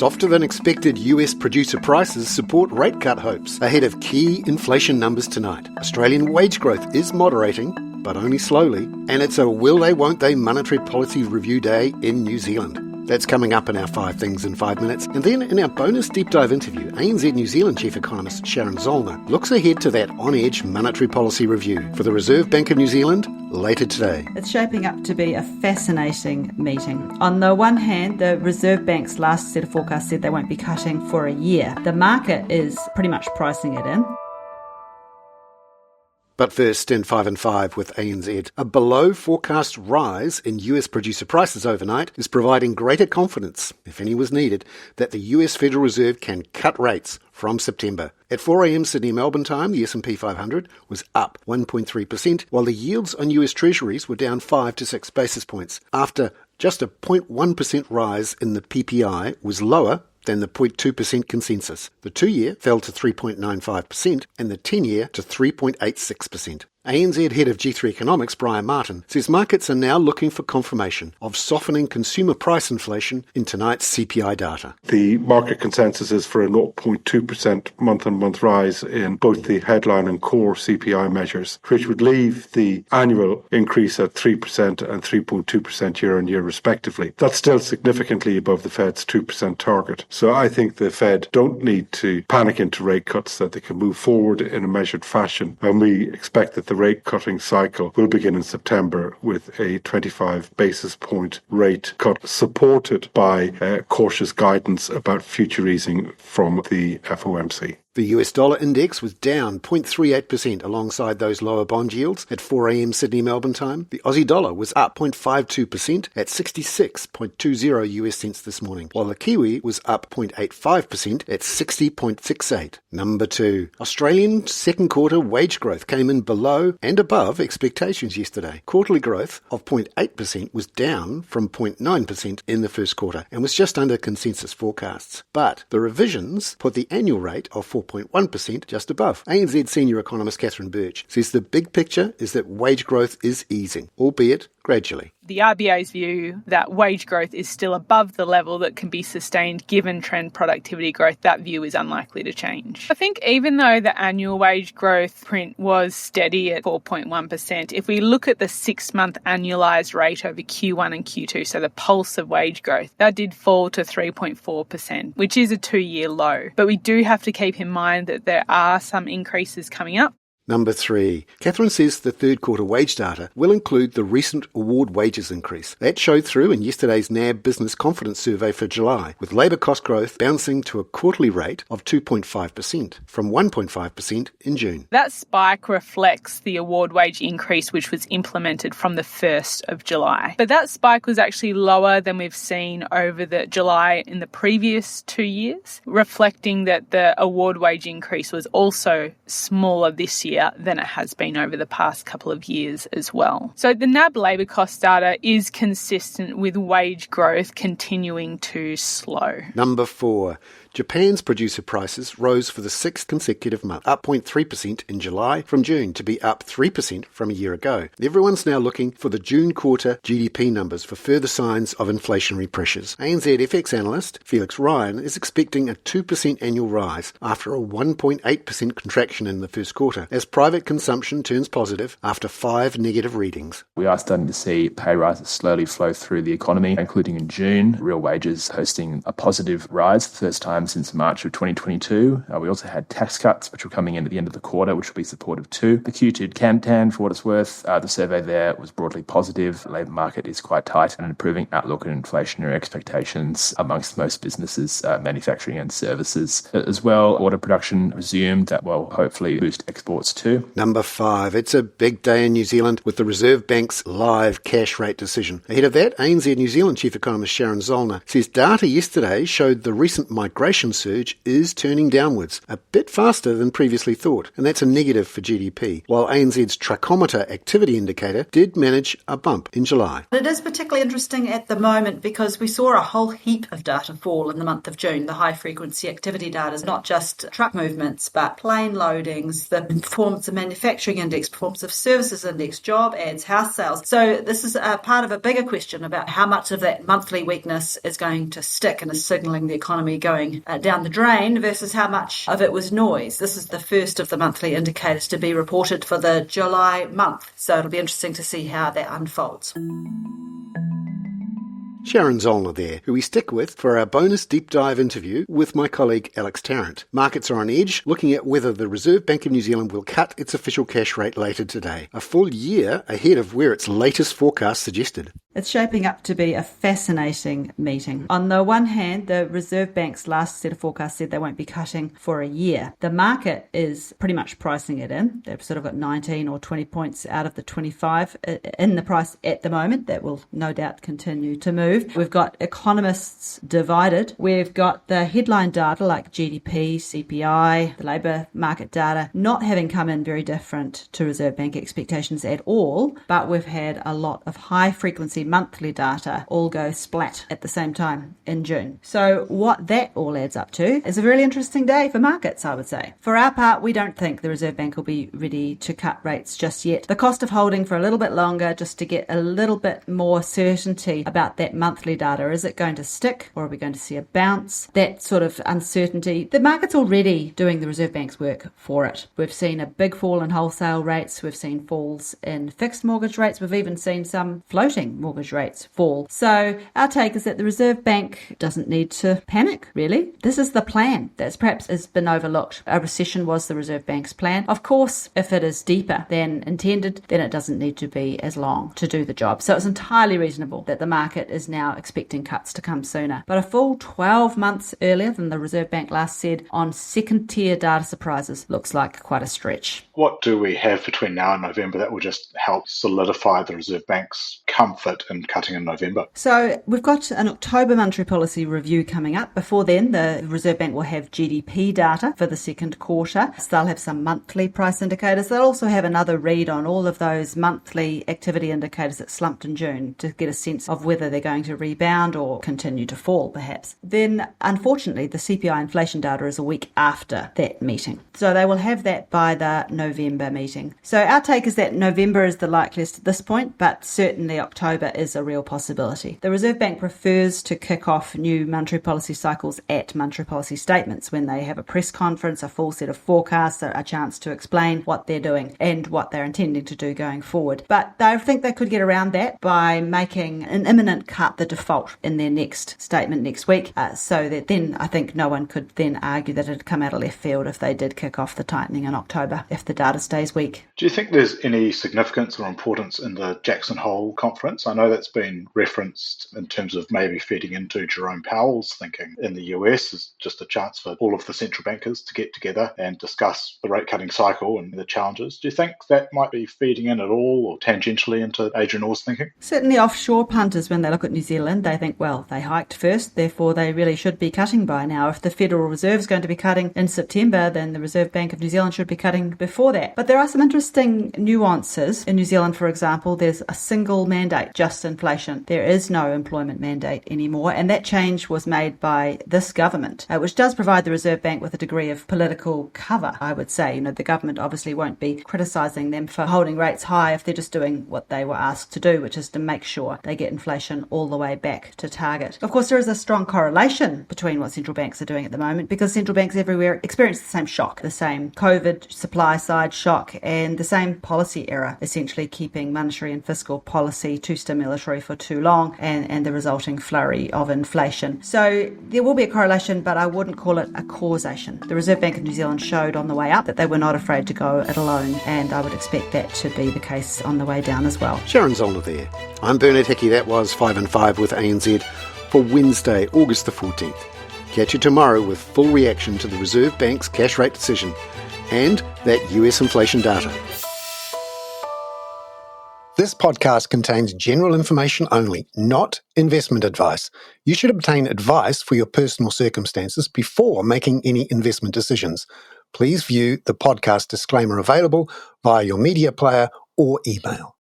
Softer than expected US producer prices support rate cut hopes ahead of key inflation numbers tonight. Australian wage growth is moderating, but only slowly, and it's a will they won't they monetary policy review day in New Zealand. That's coming up in our 5 Things in 5 Minutes. And then in our bonus deep dive interview, ANZ New Zealand Chief Economist Sharon Zollner looks ahead to that on-edge monetary policy review for the Reserve Bank of New Zealand later today. It's shaping up to be a fascinating meeting. On the one hand, the Reserve Bank's last set of forecasts said they won't be cutting for a year. The market is pretty much pricing it in. But first, in 5 and 5 with ANZ, a below-forecast rise in US producer prices overnight is providing greater confidence, if any was needed, that the US Federal Reserve can cut rates from September. At 4 a.m. Sydney-Melbourne time, the S&P 500 was up 1.3%, while the yields on US Treasuries were down 5 to 6 basis points, after just a 0.1% rise in the PPI was lower than the 0.2% consensus. The 2-year fell to 3.95% and the 10-year to 3.86%. ANZ head of G3 Economics, Brian Martin, says markets are now looking for confirmation of softening consumer price inflation in tonight's CPI data. The market consensus is for a 0.2% month-on-month rise in both the headline and core CPI measures, which would leave the annual increase at 3% and 3.2% year-on-year respectively. That's still significantly above the Fed's 2% target. So I think the Fed don't need to panic into rate cuts, that they can move forward in a measured fashion, and we expect that the rate cutting cycle will begin in September with a 25 basis point rate cut supported by cautious guidance about future easing from the FOMC. The US dollar index was down 0.38% alongside those lower bond yields at 4 a.m. Sydney-Melbourne time. The Aussie dollar was up 0.52% at 66.20 US cents this morning, while the Kiwi was up 0.85% at 60.68. Number 2. Australian second quarter wage growth came in below and above expectations yesterday. Quarterly growth of 0.8% was down from 0.9% in the first quarter and was just under consensus forecasts. But the revisions put the annual rate of 4.1% just above. ANZ senior economist Catherine Birch says the big picture is that wage growth is easing, albeit gradually. The RBA's view that wage growth is still above the level that can be sustained given trend productivity growth, that view is unlikely to change. I think even though the annual wage growth print was steady at 4.1%, if we look at the 6-month annualised rate over Q1 and Q2, so the pulse of wage growth, that did fall to 3.4%, which is a 2-year low. But we do have to keep in mind that there are some increases coming up. Number 3. Catherine says the third quarter wage data will include the recent award wages increase. That showed through in yesterday's NAB Business Confidence Survey for July, with labour cost growth bouncing to a quarterly rate of 2.5% from 1.5% in June. That spike reflects the award wage increase which was implemented from the 1st of July. But that spike was actually lower than we've seen over the July in the previous 2 years, reflecting that the award wage increase was also smaller this year than it has been over the past couple of years as well. So the NAB labour cost data is consistent with wage growth continuing to slow. Number 4. Japan's producer prices rose for the 6th consecutive month, up 0.3% in July from June to be up 3% from a year ago. Everyone's now looking for the June quarter GDP numbers for further signs of inflationary pressures. ANZ FX analyst Felix Ryan is expecting a 2% annual rise after a 1.8% contraction in the first quarter, as private consumption turns positive after 5 negative readings. We are starting to see pay rises slowly flow through the economy, including in June, real wages posting a positive rise for the first time since March of 2022. We also had tax cuts, which were coming in at the end of the quarter, which will be supportive too. The Q2 CAMTAN, for what it's worth, the survey there was broadly positive. The labour market is quite tight, and an improving outlook and inflationary expectations amongst most businesses, manufacturing and services as well. Auto production resumed. That will hopefully boost exports too. Number 5. It's a big day in New Zealand with the Reserve Bank's live cash rate decision. Ahead of that, ANZ New Zealand Chief Economist Sharon Zollner says data yesterday showed the recent migration inflation surge is turning downwards, a bit faster than previously thought, and that's a negative for GDP, while ANZ's Trachometer activity indicator did manage a bump in July. It is particularly interesting at the moment because we saw a whole heap of data fall in the month of June. The high-frequency activity data is not just truck movements, but plane loadings, the performance of manufacturing index, performance of services index, job ads, house sales. So this is a part of a bigger question about how much of that monthly weakness is going to stick and is signalling the economy going down the drain versus how much of it was noise. This is the first of the monthly indicators to be reported for the July month. So it'll be interesting to see how that unfolds. Sharon Zollner there, who we stick with for our bonus deep dive interview with my colleague Alex Tarrant. Markets are on edge, looking at whether the Reserve Bank of New Zealand will cut its official cash rate later today, a full year ahead of where its latest forecast suggested. It's shaping up to be a fascinating meeting. On the one hand, the Reserve Bank's last set of forecasts said they won't be cutting for a year. The market is pretty much pricing it in. They've sort of got 19 or 20 points out of the 25 in the price at the moment. That will no doubt continue to move. We've got economists divided. We've got the headline data like GDP, CPI, the labour market data not having come in very different to Reserve Bank expectations at all, but we've had a lot of high frequency monthly data all go splat at the same time in June. So what that all adds up to is a really interesting day for markets, I would say. For our part, we don't think the Reserve Bank will be ready to cut rates just yet. The cost of holding for a little bit longer just to get a little bit more certainty about that monthly data. Is it going to stick or are we going to see a bounce? That sort of uncertainty. The market's already doing the Reserve Bank's work for it. We've seen a big fall in wholesale rates. We've seen falls in fixed mortgage rates. We've even seen some floating mortgage rates fall. So our take is that the Reserve Bank doesn't need to panic, really. This is the plan that's perhaps has been overlooked. A recession was the Reserve Bank's plan. Of course, if it is deeper than intended, then it doesn't need to be as long to do the job. So it's entirely reasonable that the market is now expecting cuts to come sooner. But a full 12 months earlier than the Reserve Bank last said on second-tier data surprises looks like quite a stretch. What do we have between now and November that will just help solidify the Reserve Bank's comfort in cutting in November? So we've got an October monetary policy review coming up. Before then, the Reserve Bank will have GDP data for the second quarter. So they'll have some monthly price indicators. They'll also have another read on all of those monthly activity indicators that slumped in June to get a sense of whether they're going to rebound or continue to fall, perhaps. Then, unfortunately, the CPI inflation data is a week after that meeting. So they will have that by the November meeting. So our take is that November is the likeliest at this point, but certainly October is a real possibility. The Reserve Bank prefers to kick off new monetary policy cycles at monetary policy statements when they have a press conference, a full set of forecasts, a chance to explain what they're doing and what they're intending to do going forward. But I think they could get around that by making an imminent cut the default in their next statement next week, so that then I think no one could then argue that it had come out of left field if they did kick off the tightening in October if the data stays weak. Do you think there's any significance or importance in the Jackson Hole conference? I know that's been referenced in terms of maybe feeding into Jerome Powell's thinking in the US as just a chance for all of the central bankers to get together and discuss the rate cutting cycle and the challenges. Do you think that might be feeding in at all or tangentially into Adrian Orr's thinking? Certainly offshore punters, when they look at New Zealand, they think, well, they hiked first, therefore they really should be cutting by now. If the Federal Reserve is going to be cutting in September, then the Reserve Bank of New Zealand should be cutting before that. But there are some interesting nuances. In New Zealand, for example, there's a single mandate, just inflation. There is no employment mandate anymore, and that change was made by this government, which does provide the Reserve Bank with a degree of political cover, I would say. The government obviously won't be criticising them for holding rates high if they're just doing what they were asked to do, which is to make sure they get inflation all the way back to target. Of course, there is a strong correlation between what central banks are doing at the moment because central banks everywhere experience the same shock, the same COVID supply side shock and the same policy error, essentially keeping monetary and fiscal policy too stimulatory for too long and the resulting flurry of inflation. So there will be a correlation, but I wouldn't call it a causation. The Reserve Bank of New Zealand showed on the way up that they were not afraid to go it alone, and I would expect that to be the case on the way down as well. Sharon Zollner there. I'm Bernard Hickey. That was 5 and 5 with ANZ for Wednesday, August the 14th. Catch you tomorrow with full reaction to the Reserve Bank's cash rate decision and that US inflation data. This podcast contains general information only, not investment advice. You should obtain advice for your personal circumstances before making any investment decisions. Please view the podcast disclaimer available via your media player or email.